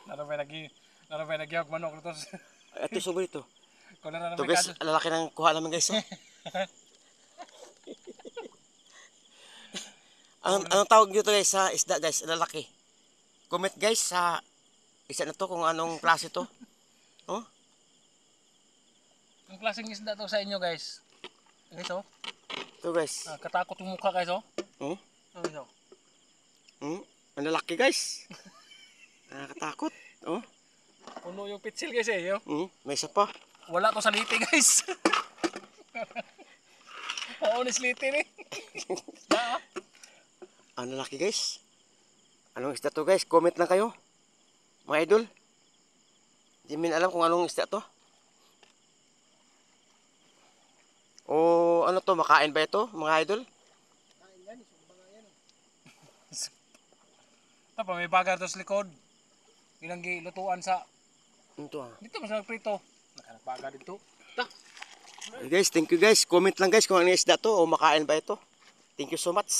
Naramay nagyawag manok ito. Ito subol ito. Kung naramay Ito guys, lalaki ng kuha namin guys. Oh. Anong tawag nyo to guys sa isda guys, lalaki. Comment guys sa isa na to kung anong klase to. Oh? Ang klaseng isda to sa inyo guys. Guys oh. Ito guys. Katakot yung mukha guys oh. Oh? Guys oh. Ang lalaki guys. Nakakatakot. Oh? Puno yung pitsil guys eh. Oh. May isa pa. Wala to sa liti guys. Paunis liti eh. Ang lalaki guys. Anong isda to guys? Comment lang kayo. Mga idol. Hindi min alam kung anong isda to. O ano to? Makain ba ito mga idol? Kain yan. Isumba nga yan. Tapos may bagar to sa likod. Binanggi lutuan sa... Ito Dito mas nagprito. Nakabaga dito. Guys, thank you guys. Comment lang guys kung ano isda to o makain ba ito. Thank you so much.